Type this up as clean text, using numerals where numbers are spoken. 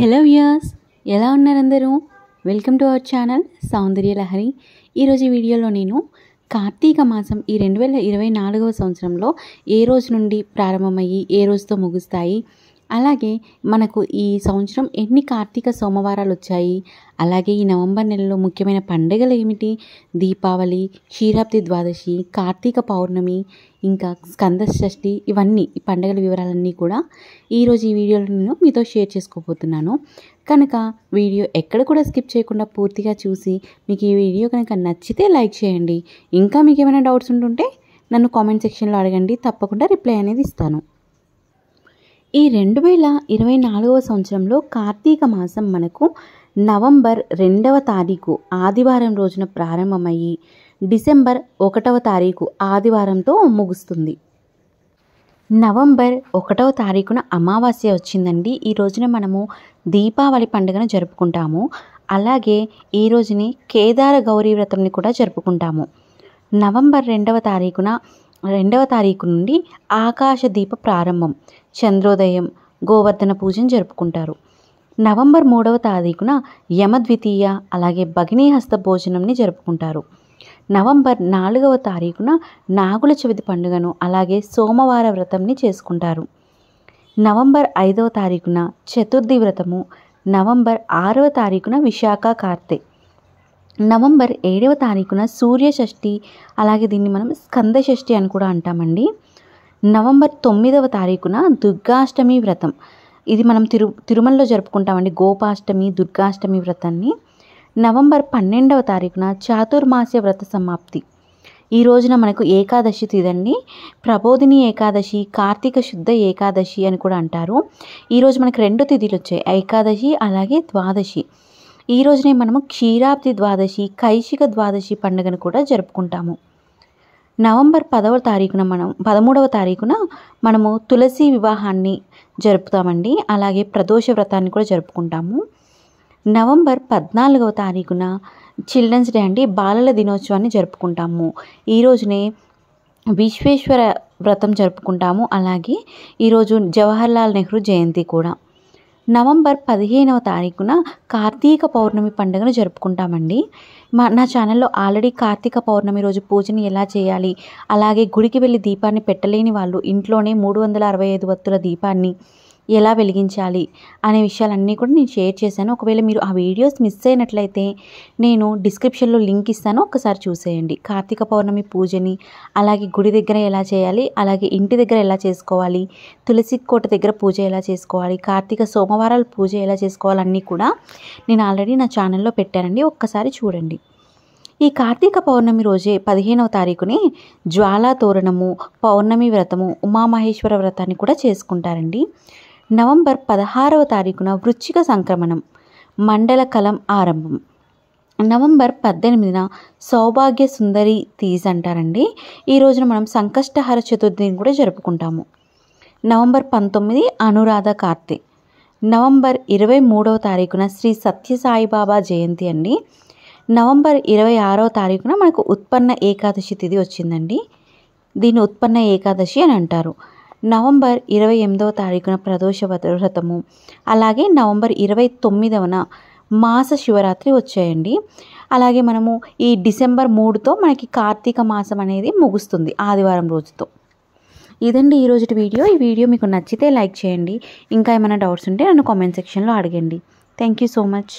Hello viewers, ఎలా ఉన్నారు అందరూ? వెల్కమ్ టు అవర్ ఛానల్ సౌందర్య లహరి. ఈరోజు ఈ వీడియోలో నేను కార్తీక మాసం ఈ 2024వ సంవత్సరంలో ఏ రోజు నుండి ప్రారంభమయ్యి ఏ రోజుతో ముగుస్తాయి, అలాగే మనకు ఈ సంవత్సరం ఎన్ని కార్తీక సోమవారాలు వచ్చాయి, అలాగే ఈ నవంబర్ నెలలో ముఖ్యమైన పండుగలు ఏమిటి, దీపావళి, క్షీరాబ్ది ద్వాదశి, కార్తీక పౌర్ణమి, ఇంకా స్కంద షష్ఠి, ఇవన్నీ ఈ పండుగల వివరాలన్నీ కూడా ఈరోజు ఈ వీడియోలో నేను మీతో షేర్ చేసుకోబోతున్నాను. కనుక వీడియో ఎక్కడ కూడా స్కిప్ చేయకుండా పూర్తిగా చూసి మీకు ఈ వీడియో కనుక నచ్చితే లైక్ చేయండి. ఇంకా మీకు ఏమైనా డౌట్స్ ఉంటుంటే నన్ను కామెంట్ సెక్షన్లో అడగండి, తప్పకుండా రిప్లై అనేది ఇస్తాను. ఈ 2024వ సంవత్సరంలో కార్తీక మాసం మనకు నవంబర్ 2వ తారీఖు ఆదివారం రోజున ప్రారంభమయ్యి డిసెంబర్ 1వ తారీఖు ఆదివారంతో ముగుస్తుంది. నవంబర్ 1వ తారీఖున అమావాస్య వచ్చిందండి. ఈ రోజున మనము దీపావళి పండుగను జరుపుకుంటాము. అలాగే ఈ రోజుని కేదార గౌరీ వ్రతంని కూడా జరుపుకుంటాము. నవంబర్ 2వ తారీఖు నుండి ఆకాశ దీప ప్రారంభం, చంద్రోదయం, గోవర్ధన పూజను జరుపుకుంటారు. నవంబర్ 3వ తారీఖున యమద్వితీయ, అలాగే భగినీహస్త భోజనంని జరుపుకుంటారు. నవంబర్ 4వ తారీఖున నాగుల చవితి పండుగను, అలాగే సోమవార వ్రతంని చేసుకుంటారు. నవంబర్ 5వ తారీఖున చతుర్థి వ్రతము, నవంబర్ 6వ తారీఖున విశాఖ కార్తె, నవంబర్ 7వ తారీఖున సూర్య షష్ఠి, అలాగే దీన్ని మనం స్కంద షష్ఠి అని కూడా అంటామండి. నవంబర్ 9వ తారీఖున దుర్గాష్టమి వ్రతం, ఇది మనం తిరుమలలో జరుపుకుంటామండి, గోపాష్టమి, దుర్గాష్టమి వ్రతాన్ని. నవంబర్ 12వ తారీఖున చాతుర్మాస్య వ్రత సమాప్తి. ఈ రోజున మనకు ఏకాదశి తిథండి, ప్రబోధిని ఏకాదశి, కార్తీక శుద్ధ ఏకాదశి అని కూడా అంటారు. ఈరోజు మనకు 2 తిథులు వచ్చాయి, ఏకాదశి అలాగే ద్వాదశి. ఈ రోజునే మనము క్షీరాబ్ది ద్వాదశి, కైశిక ద్వాదశి పండుగను కూడా జరుపుకుంటాము. నవంబర్ 13వ తారీఖున మనము తులసి వివాహాన్ని జరుపుతామండి, అలాగే ప్రదోష వ్రతాన్ని కూడా జరుపుకుంటాము. నవంబర్ 14వ తారీఖున చిల్డ్రన్స్ డే అండి, బాలల దినోత్సవాన్ని జరుపుకుంటాము. ఈ రోజునే విశ్వేశ్వర వ్రతం జరుపుకుంటాము, అలాగే ఈరోజు జవహర్లాల్ నెహ్రూ జయంతి కూడా. నవంబర్ 15వ తారీఖున కార్తీక పౌర్ణమి పండుగను జరుపుకుంటామండి. నా ఛానల్లో ఆల్రెడీ కార్తీక పౌర్ణమి రోజు పూజని ఎలా చేయాలి, అలాగే గుడికి వెళ్ళి దీపాన్ని పెట్టలేని వాళ్ళు ఇంట్లోనే 365 వత్తుల దీపాన్ని ఎలా వెలిగించాలి అనే విషయాలన్నీ కూడా నేను షేర్ చేశాను. ఒకవేళ మీరు ఆ వీడియోస్ మిస్ అయినట్లయితే నేను డిస్క్రిప్షన్లో లింక్ ఇస్తాను, ఒక్కసారి చూసేయండి. కార్తీక పౌర్ణమి పూజని, అలాగే గుడి దగ్గర ఎలా చేయాలి, అలాగే ఇంటి దగ్గర ఎలా చేసుకోవాలి, తులసి కోట దగ్గర పూజ ఎలా చేసుకోవాలి, కార్తీక సోమవారాల పూజ ఎలా చేసుకోవాలి అన్నీ కూడా నేను ఆల్రెడీ నా ఛానల్లో పెట్టానండి, ఒక్కసారి చూడండి. ఈ కార్తీక పౌర్ణమి రోజే 15వ తారీఖుని జ్వాలా తోరణము, పౌర్ణమి వ్రతము, ఉమామహేశ్వర వ్రతాన్ని కూడా చేసుకుంటారండి. నవంబర్ 16వ తారీఖున వృశ్చిక సంక్రమణం, మండల కలం ఆరంభం. నవంబర్ 18న సౌభాగ్య సుందరి తీజ్ అంటారండి. ఈ రోజున మనం సంకష్టహర చతుర్థిని కూడా జరుపుకుంటాము. నవంబర్ 19 అనురాధ కార్తె. నవంబర్ 23వ తారీఖున శ్రీ సత్యసాయిబాబా జయంతి అండి. నవంబర్ 26వ తారీఖున మనకు ఉత్పన్న ఏకాదశి తిథి వచ్చిందండి, దీన్ని ఉత్పన్న ఏకాదశి అని అంటారు. నవంబర్ 28వ తారీఖున ప్రదోష వ్రతము, అలాగే నవంబర్ 29న మాస శివరాత్రి వచ్చాయండి. అలాగే మనము ఈ డిసెంబర్ 3తో మనకి కార్తీక మాసం అనేది ముగుస్తుంది ఆదివారం రోజుతో. ఇదండి ఈరోజు వీడియో. ఈ వీడియో మీకు నచ్చితే లైక్ చేయండి. ఇంకా ఏమైనా డౌట్స్ ఉంటే నన్ను కామెంట్ సెక్షన్లో అడగండి. Thank you so much.